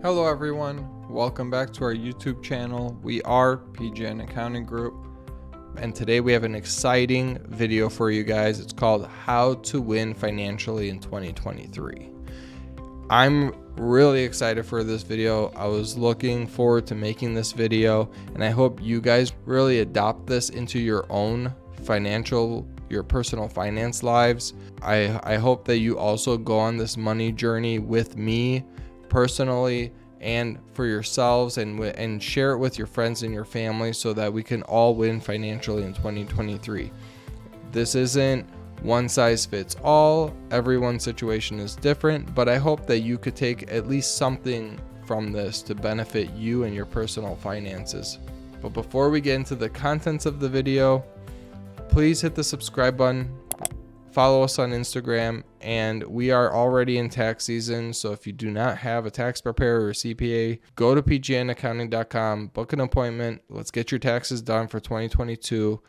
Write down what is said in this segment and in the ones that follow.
Hello everyone, welcome back to our YouTube channel. We are PGN Accounting Group, and today we have an exciting video for you guys. It's called How to Win Financially in 2023. I'm really excited for this video. I was looking forward to making this video, and I hope you guys really adopt this into your own your personal finance lives. I hope that you also go on this money journey with me personally and for yourselves, and share it with your friends and your family so that we can all win financially in 2023. This isn't one size fits all. Everyone's situation is different, but I hope that you could take at least something from this to benefit you and your personal finances. But before we get into the contents of the video, please hit the subscribe button. Follow us on Instagram, and we are already in tax season, so if you do not have a tax preparer or CPA, go to pgnaccounting.com, book an appointment. Let's get your taxes done for 2022.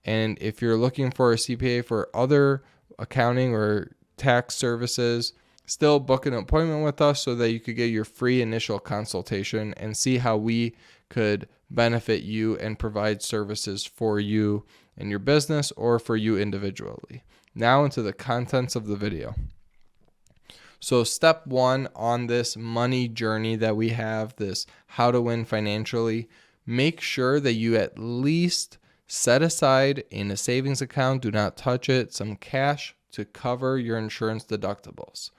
And if you're looking for a CPA for other accounting or tax services, still book an appointment with us so that you could get your free initial consultation and see how we could benefit you and provide services for you and your business or for you individually. Now into the contents of the video. So step one on this money journey that we have, this how to win financially, make sure that you at least set aside in a savings account, do not touch it, some cash to cover your insurance deductibles.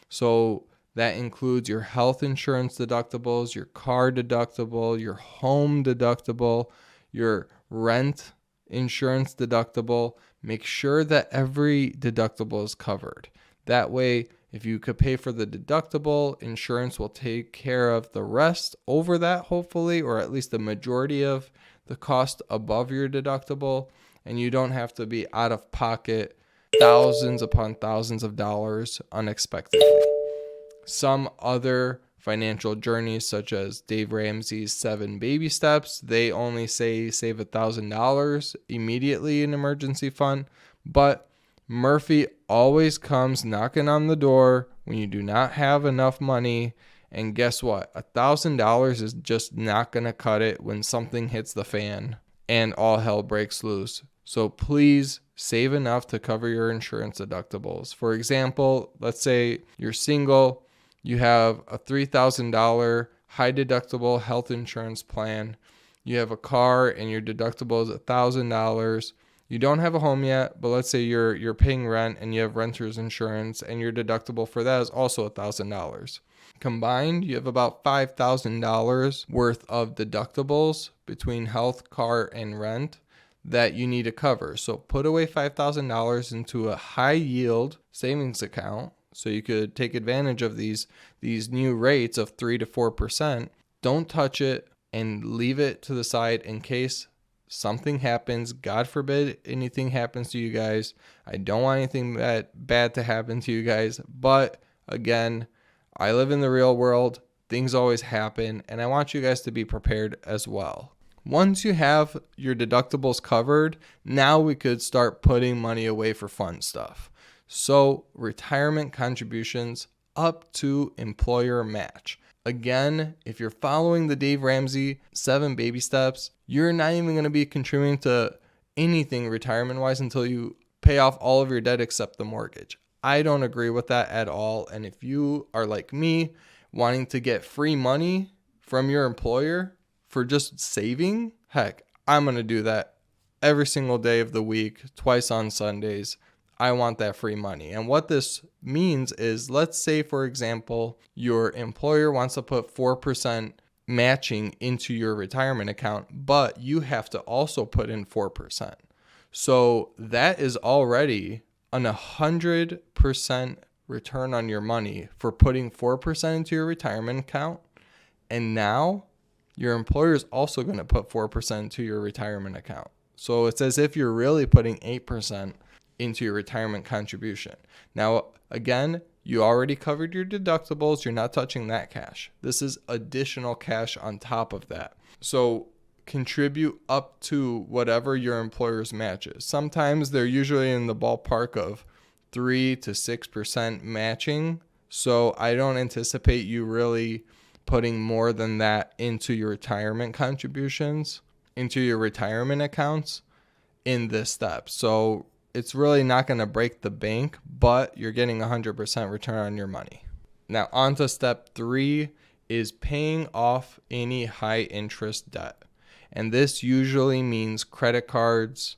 So that includes your health insurance deductibles, your car deductible, your home deductible, your rent insurance deductible. Make sure that every deductible is covered. That way, if you could pay for the deductible, insurance will take care of the rest over that, hopefully, or at least the majority of the cost above your deductible, and you don't have to be out of pocket thousands upon thousands of dollars unexpectedly. Some other financial journeys, such as Dave Ramsey's 7 baby steps, they only say save $1,000 immediately in emergency fund, but Murphy always comes knocking on the door when you do not have enough money. And guess what? $1,000 is just not going to cut it when something hits the fan and all hell breaks loose. So please save enough to cover your insurance deductibles. For example, let's say you're single, you have a $3,000 high deductible health insurance plan. You have a car and your deductible is $1,000. You don't have a home yet, but let's say you're paying rent and you have renter's insurance and your deductible for that is also $1,000. Combined, you have about $5,000 worth of deductibles between health, car, and rent that you need to cover. So put away $5,000 into a high yield savings account so you could take advantage of these new rates of 3 to 4%. Don't touch it and leave it to the side in case something happens. God forbid anything happens to you guys. I don't want anything bad to happen to you guys. But again, I live in the real world. Things always happen, and I want you guys to be prepared as well. Once you have your deductibles covered, now we could start putting money away for fun stuff. So retirement contributions up to employer match. Again, if you're following the Dave Ramsey 7 baby steps, you're not even going to be contributing to anything retirement-wise until you pay off all of your debt except the mortgage. I don't agree with that at all. And if you are like me, wanting to get free money from your employer for just saving, heck, I'm going to do that every single day of the week, twice on Sundays. I want that free money. And what this means is, let's say, for example, your employer wants to put 4% matching into your retirement account, but you have to also put in 4%. So that is already an 100% return on your money for putting 4% into your retirement account. And now your employer is also going to put 4% into your retirement account. So it's as if you're really putting 8% into your retirement contribution. Now, again, you already covered your deductibles. You're not touching that cash. This is additional cash on top of that. So contribute up to whatever your employer's matches. Sometimes they're usually in the ballpark of 3 to 6% matching. So I don't anticipate you really putting more than that into your retirement contributions, into your retirement accounts in this step. So it's really not going to break the bank, but you're getting 100% return on your money. Now on to step 3 is paying off any high interest debt. And this usually means credit cards,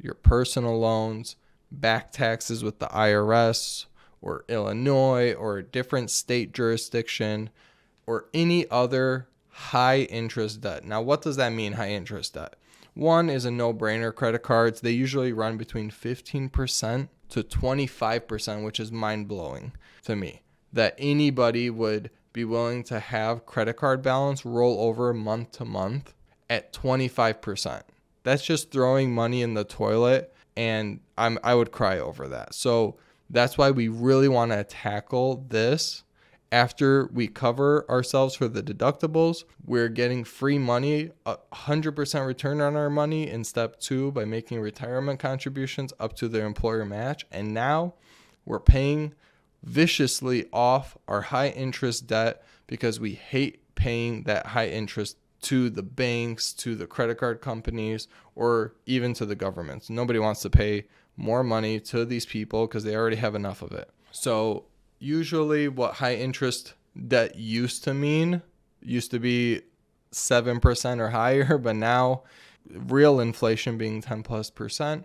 your personal loans, back taxes with the IRS or Illinois or a different state jurisdiction, or any other high interest debt. Now, what does that mean, high interest debt? One is a no-brainer, credit cards. They usually run between 15% to 25%, which is mind-blowing to me, that anybody would be willing to have credit card balance roll over month to month at 25%. That's just throwing money in the toilet, and I would cry over that. So that's why we really want to tackle this. After we cover ourselves for the deductibles, we're getting free money, 100% return on our money in step 2 by making retirement contributions up to their employer match. And now we're paying viciously off our high interest debt because we hate paying that high interest to the banks, to the credit card companies, or even to the governments. Nobody wants to pay more money to these people because they already have enough of it. So usually what high interest debt used to be 7% or higher, but now real inflation being 10+%,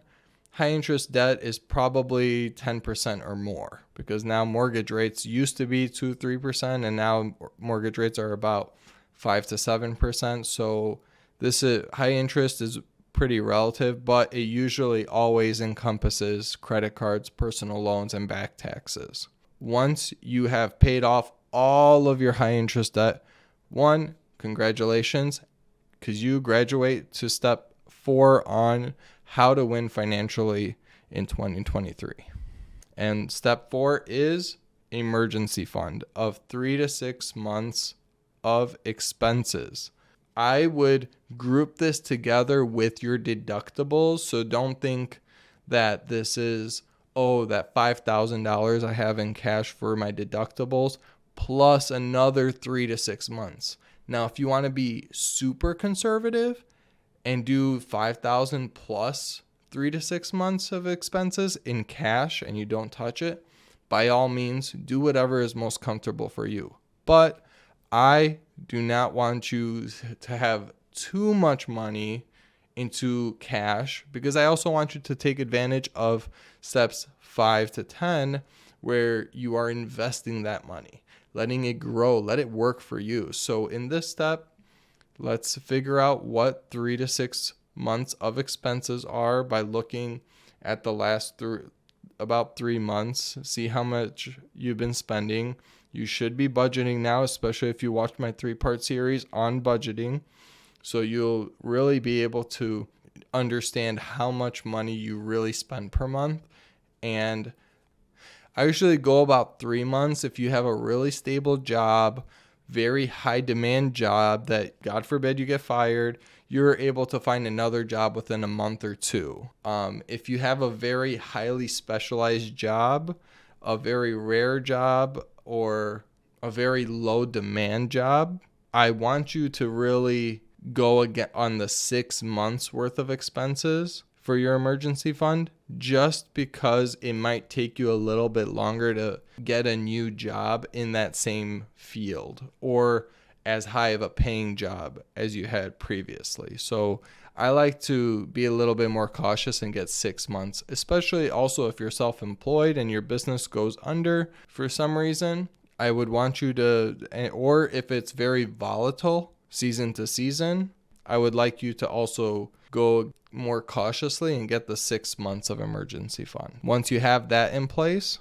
high interest debt is probably 10% or more, because now mortgage rates used to be 2-3%, and now mortgage rates are about 5 to 7%. So this is high interest is pretty relative, but it usually always encompasses credit cards, personal loans, and back taxes. Once you have paid off all of your high interest debt, congratulations, because you graduate to step 4 on how to win financially in 2023. And step 4 is emergency fund of 3 to 6 months of expenses. I would group this together with your deductibles. So don't think that this is, that $5,000 I have in cash for my deductibles plus another 3 to 6 months. Now, if you want to be super conservative and do $5,000 plus 3 to 6 months of expenses in cash and you don't touch it, by all means, do whatever is most comfortable for you. But I do not want you to have too much money into cash, because I also want you to take advantage of steps 5 to 10, where you are investing that money, letting it grow, let it work for you. So in this step, let's figure out what 3 to 6 months of expenses are by looking at the last about 3 months, see how much you've been spending. You should be budgeting now, especially if you watched my 3-part series on budgeting. So you'll really be able to understand how much money you really spend per month. And I usually go about 3 months. If you have a really stable job, very high demand job that, God forbid, you get fired, you're able to find another job within a month or 2. If you have a very highly specialized job, a very rare job, or a very low demand job, I want you to really go again on the 6 months worth of expenses for your emergency fund, just because it might take you a little bit longer to get a new job in that same field or as high of a paying job as you had previously. So I like to be a little bit more cautious and get 6 months, especially also if you're self-employed and your business goes under for some reason. I would want you to, or if it's very volatile season to season, I would like you to also go more cautiously and get the 6 months of emergency fund. Once you have that in place,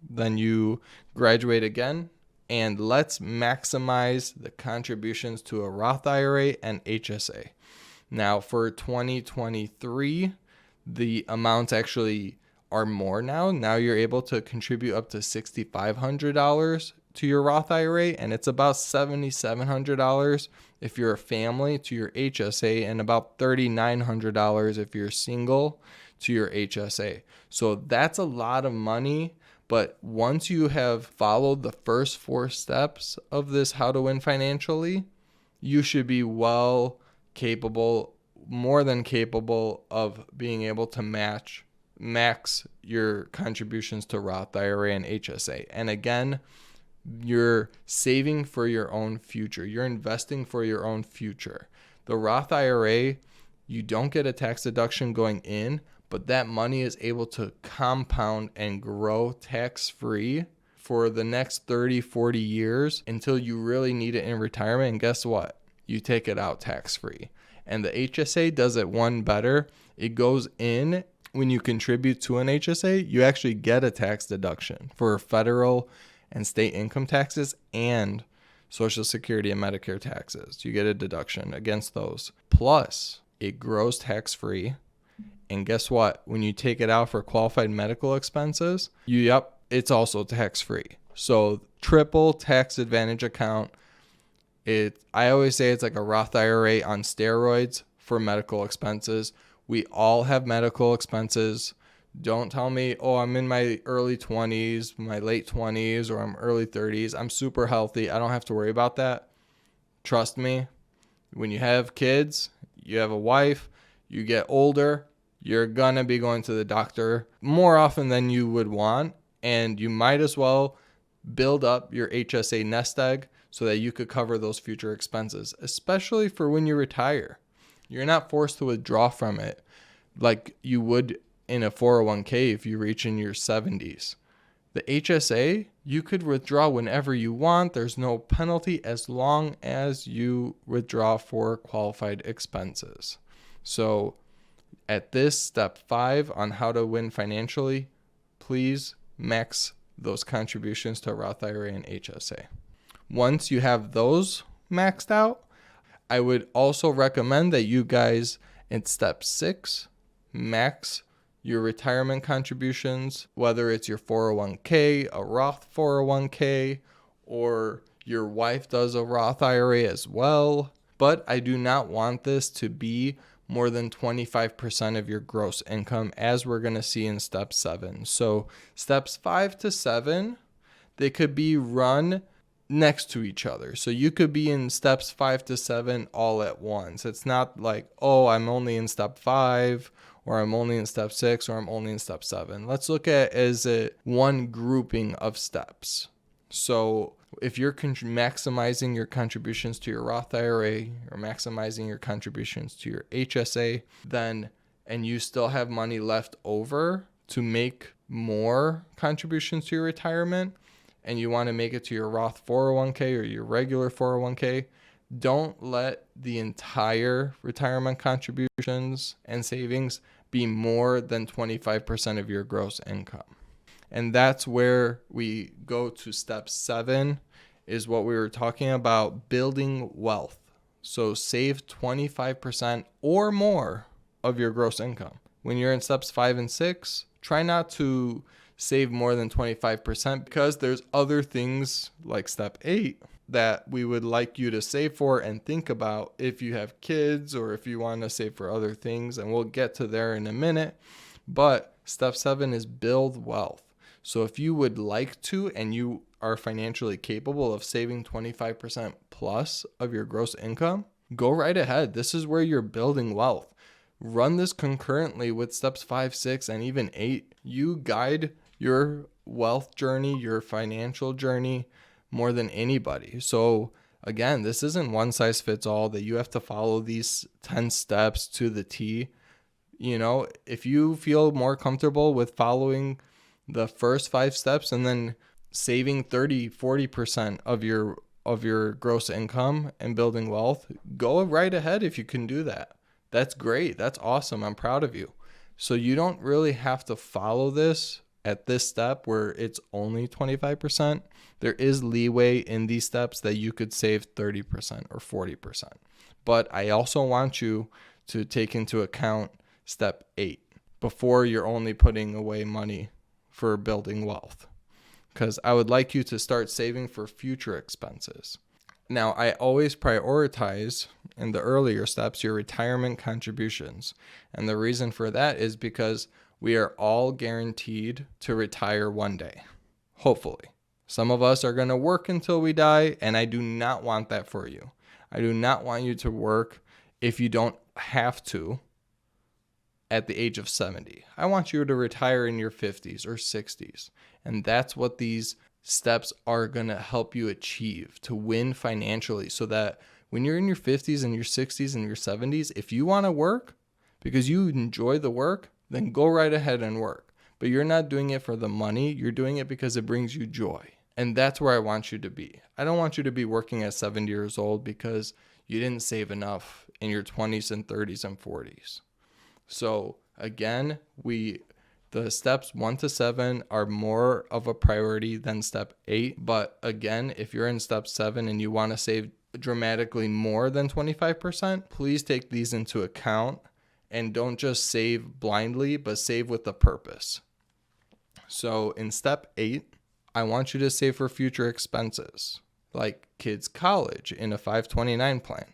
then you graduate again, and let's maximize the contributions to a Roth IRA and HSA. Now for 2023, the amounts actually are more now. Now you're able to contribute up to $6,500 to your Roth IRA, and it's about $7,700 if you're a family to your HSA, and about $3,900 if you're single to your HSA. So that's a lot of money, But once you have followed the first 4 steps of this how to win financially, you should be more than capable of being able to max your contributions to Roth IRA and HSA. And again, you're saving for your own future. You're investing for your own future. The Roth IRA, you don't get a tax deduction going in, but that money is able to compound and grow tax-free for the next 30, 40 years until you really need it in retirement. And guess what? You take it out tax-free. And the HSA does it one better. It goes in when you contribute to an HSA, you actually get a tax deduction for federal and state income taxes and Social Security and Medicare taxes. You get a deduction against those. Plus, it grows tax-free. And guess what? When you take it out for qualified medical expenses, it's also tax-free. So triple tax advantage account. I always say it's like a Roth IRA on steroids for medical expenses. We all have medical expenses. Don't tell me, oh, I'm in my early 20s, my late 20s, or I'm early 30s. I'm super healthy. I don't have to worry about that. Trust me, when you have kids, you have a wife, you get older, you're going to be going to the doctor more often than you would want. And you might as well build up your HSA nest egg so that you could cover those future expenses, especially for when you retire. You're not forced to withdraw from it like you would in a 401k if you reach in your 70s. The HSA, you could withdraw whenever you want. There's no penalty as long as you withdraw for qualified expenses. So at this step 5 on how to win financially, please max those contributions to Roth IRA and HSA. Once you have those maxed out, I would also recommend that you guys in step 6 max your retirement contributions, whether it's your 401k, a Roth 401k, or your wife does a Roth IRA as well. But I do not want this to be more than 25% of your gross income, as we're going to see in step 7. So steps 5 to 7, they could be run next to each other. So you could be in steps 5 to 7 all at once. It's not like, oh, I'm only in step 5, or I'm only in step 6, or I'm only in step 7. Let's look at as one grouping of steps. So if you're maximizing your contributions to your Roth IRA or maximizing your contributions to your HSA, and you still have money left over to make more contributions to your retirement, and you want to make it to your Roth 401k or your regular 401k, don't let the entire retirement contributions and savings be more than 25% of your gross income. And that's where we go to step 7, is what we were talking about, building wealth. So save 25% or more of your gross income. When you're in steps 5 and 6, try not to save more than 25% because there's other things like step 8 that we would like you to save for and think about if you have kids or if you want to save for other things. And we'll get to there in a minute. But step 7 is build wealth. So if you would like to and you are financially capable of saving 25% plus of your gross income, go right ahead. This is where you're building wealth. Run this concurrently with steps 5, 6, and even 8. You guide your wealth journey, your financial journey more than anybody. So again, this isn't one size fits all that you have to follow these 10 steps to the T. You know, if you feel more comfortable with following the first 5 steps and then saving 30-40% of your gross income and building wealth, go right ahead if you can do that. That's great. That's awesome. I'm proud of you. So you don't really have to follow this at this step where it's only 25%. There is leeway in these steps that you could save 30% or 40%. But I also want you to take into account step 8 before you're only putting away money for building wealth, because I would like you to start saving for future expenses. Now, I always prioritize in the earlier steps your retirement contributions. And the reason for that is because we are all guaranteed to retire one day. Hopefully. Some of us are going to work until we die, and I do not want that for you. I do not want you to work if you don't have to at the age of 70. I want you to retire in your 50s or 60s. And that's what these steps are going to help you achieve, to win financially, so that when you're in your 50s and your 60s and your 70s, if you want to work because you enjoy the work, then go right ahead and work. But you're not doing it for the money. You're doing it because it brings you joy. And that's where I want you to be. I don't want you to be working at 70 years old because you didn't save enough in your 20s and 30s and 40s. So again, the steps 1 to 7 are more of a priority than step 8. But again, if you're in step 7 and you want to save dramatically more than 25%, please take these into account and don't just save blindly, but save with a purpose. So in step 8, I want you to save for future expenses like kids' college in a 529 plan.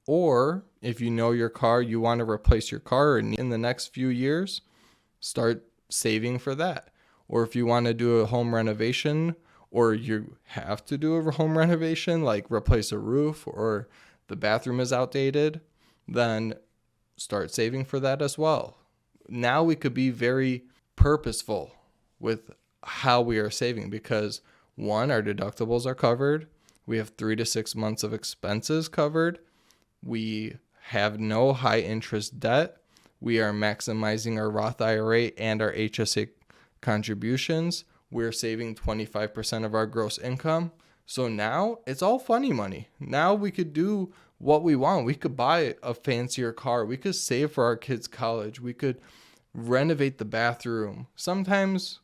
Or if you know your car, you want to replace your car in the next few years, start saving for that. Or if you want to do a home renovation, or you have to do a home renovation, like replace a roof or the bathroom is outdated, then start saving for that as well. Now we could be very purposeful with how we are saving because 1, our deductibles are covered. We have 3 to 6 months of expenses covered. We have no high interest debt. We are maximizing our Roth IRA and our HSA contributions. We're saving 25% of our gross income. So now it's all funny money. Now we could do what we want. We could buy a fancier car. We could save for our kids' college. We could renovate the bathroom. Sometimes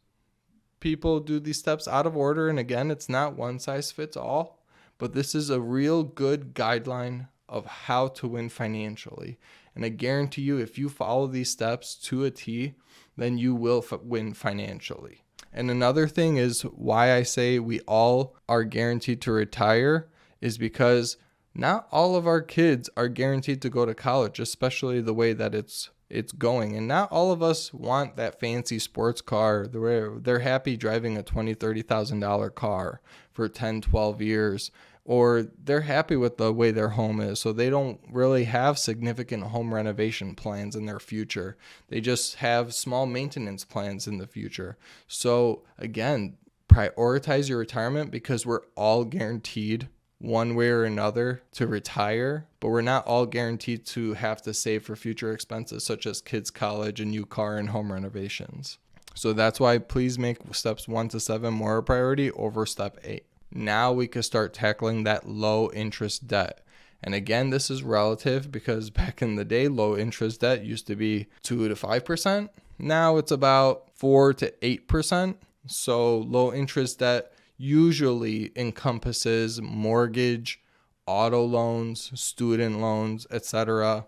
people do these steps out of order. And again, it's not one size fits all. But this is a real good guideline of how to win financially. And I guarantee you, if you follow these steps to a T, then you will win financially. And another thing is why I say we all are guaranteed to retire is because not all of our kids are guaranteed to go to college, especially the way that it's going. And not all of us want that fancy sports car. They're happy driving a $20,000, $30,000 car for 10, 12 years. Or they're happy with the way their home is, so they don't really have significant home renovation plans in their future. They just have small maintenance plans in the future. So again, prioritize your retirement because we're all guaranteed one way or another to retire, but we're not all guaranteed to have to save for future expenses such as kids' college, a new car, and home renovations. So that's why please make steps 1 to 7 more a priority over step 8. Now we can start tackling that low interest debt. And again, this is relative because back in the day, low interest debt used to be 2 to 5%. Now it's about 4 to 8%. So low interest debt usually encompasses mortgage, auto loans, student loans, etc.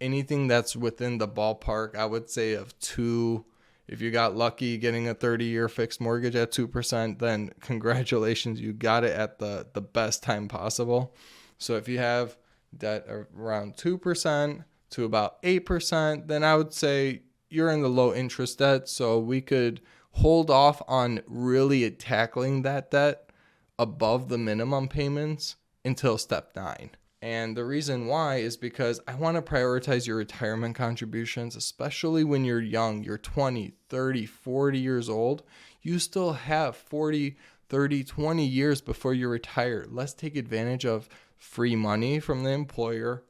Anything that's within the ballpark, I would say, of 2. If you got lucky getting a 30-year fixed mortgage at 2%, then congratulations, you got it at the best time possible. So if you have debt around 2% to about 8%, then I would say you're in the low interest debt. So we could hold off on really tackling that debt above the minimum payments until step 9. And the reason why is because I want to prioritize your retirement contributions, especially when you're young, you're 20, 30, 40 years old. You still have 40, 30, 20 years before you retire. Let's take advantage of free money from the employer.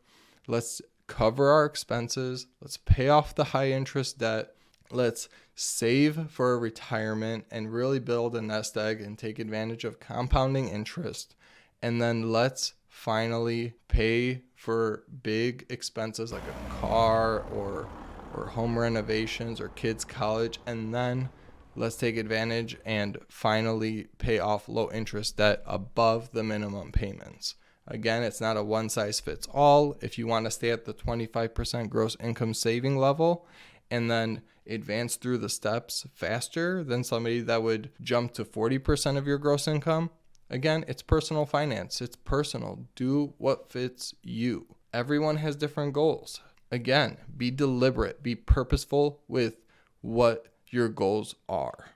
Let's cover our expenses. Let's pay off the high interest debt. Let's save for a retirement and really build a nest egg and take advantage of compounding interest. And then let's finally pay for big expenses like a car or home renovations or kids' college. And then let's take advantage and finally pay off low interest debt above the minimum payments. Again, it's not a one size fits all. If you want to stay at the 25% gross income saving level and then advance through the steps faster than somebody that would jump to 40% of your gross income, again, it's personal finance. It's personal. Do what fits you. Everyone has different goals. Again, be deliberate, be purposeful with what your goals are.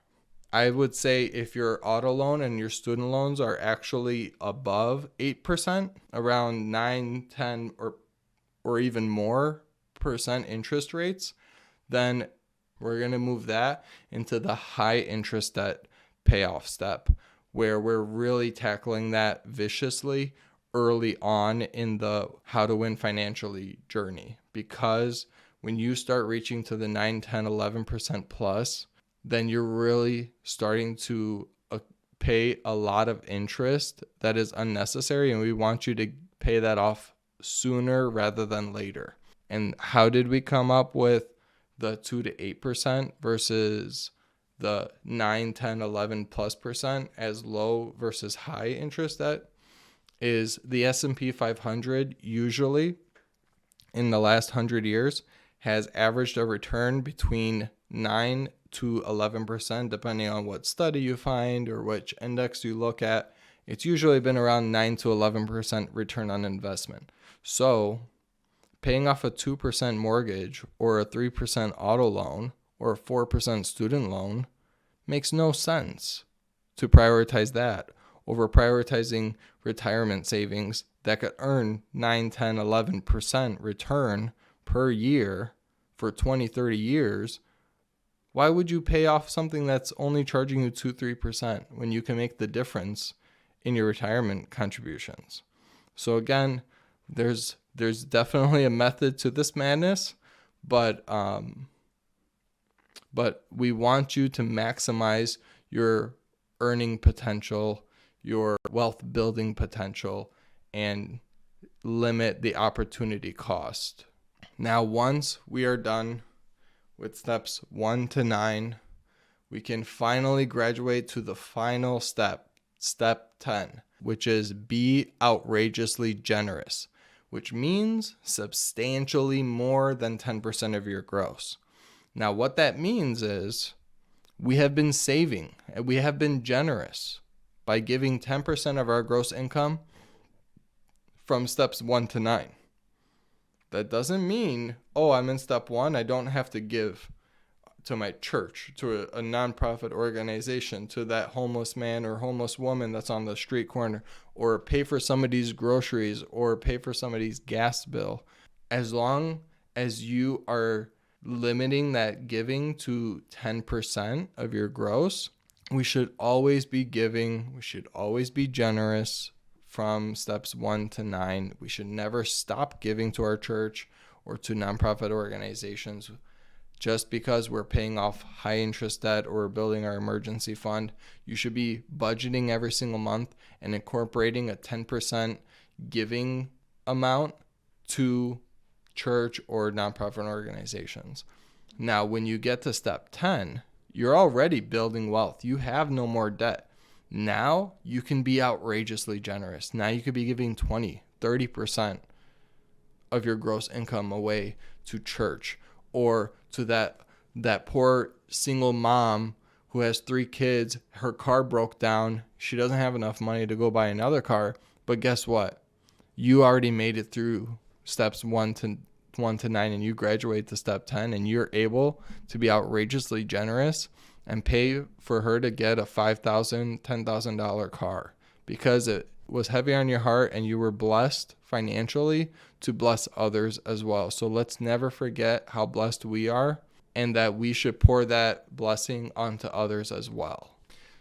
I would say if your auto loan and your student loans are actually above 8%, around 9, 10, or even more percent interest rates, then we're going to move that into the high interest debt payoff step, where we're really tackling that viciously early on in the how to win financially journey. Because when you start reaching to the 9, 10, 11% plus, then you're really starting to pay a lot of interest that is unnecessary, and we want you to pay that off sooner rather than later. And how did we come up with the 2 to 8% versus the 9, 10, 11 plus percent as low versus high interest debt? Is the S&P 500 usually in the last 100 years has averaged a return between 9 to 11%, depending on what study you find or which index you look at. It's usually been around 9 to 11% return on investment. So paying off a 2% mortgage or a 3% auto loan or a 4% student loan makes no sense to prioritize that over prioritizing retirement savings that could earn 9, 10, 11% return per year for 20, 30 years. Why would you pay off something that's only charging you 2, 3% when you can make the difference in your retirement contributions? So again, there's definitely a method to this madness, but we want you to maximize your earning potential, your wealth building potential, and limit the opportunity cost. Now, once we are done with steps 1 to 9, we can finally graduate to the final step, step 10, which is be outrageously generous, which means substantially more than 10% of your gross. Now, what that means is we have been saving and we have been generous by giving 10% of our gross income from steps 1 to 9. That doesn't mean, oh, I'm in step 1, I don't have to give to my church, to a nonprofit organization, to that homeless man or homeless woman that's on the street corner, or pay for somebody's groceries or pay for somebody's gas bill. As long as you are limiting that giving to 10% of your gross, we should always be giving. We should always be generous from steps 1 to 9. We should never stop giving to our church or to nonprofit organizations just because we're paying off high interest debt or building our emergency fund. You should be budgeting every single month and incorporating a 10% giving amount to church or nonprofit organizations. Now, when you get to step 10, you're already building wealth. You have no more debt. Now you can be outrageously generous. Now you could be giving 20, 30% of your gross income away to church, or to that poor single mom who has 3 kids. Her car broke down. She doesn't have enough money to go buy another car. But guess what? You already made it through steps 1 to 9, and you graduate to step 10, and you're able to be outrageously generous and pay for her to get a $5,000, $10,000 car because it was heavy on your heart and you were blessed financially to bless others as well. So let's never forget how blessed we are and that we should pour that blessing onto others as well.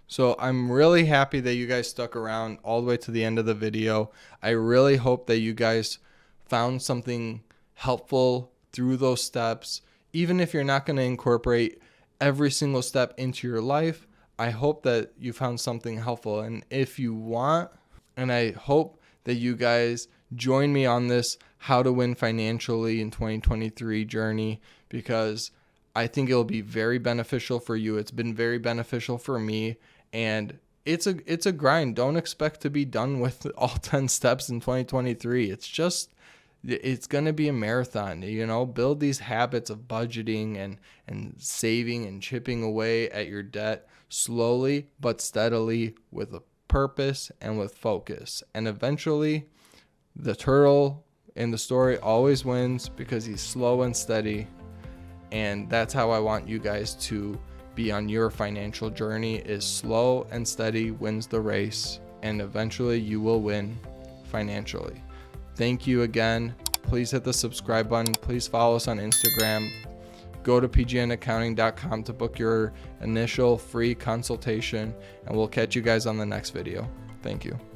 So I'm really happy that you guys stuck around all the way to the end of the video. I really hope that you guys found something helpful through those steps. Even if you're not going to incorporate every single step into your life, I hope that you found something helpful. And if you want, and I hope that you guys join me on this How to Win Financially in 2023 journey, because I think it'll be very beneficial for you. It's been very beneficial for me, and it's a grind. Don't expect to be done with all 10 steps in 2023. It's going to be a marathon, build these habits of budgeting and saving and chipping away at your debt slowly but steadily with a purpose and with focus. And eventually the turtle in the story always wins because he's slow and steady. And that's how I want you guys to be be on your financial journey is slow and steady wins the race, and eventually you will win financially. Thank you again. Please hit the subscribe button. Please follow us on Instagram. Go to pgnaccounting.com to book your initial free consultation, and we'll catch you guys on the next video. Thank you.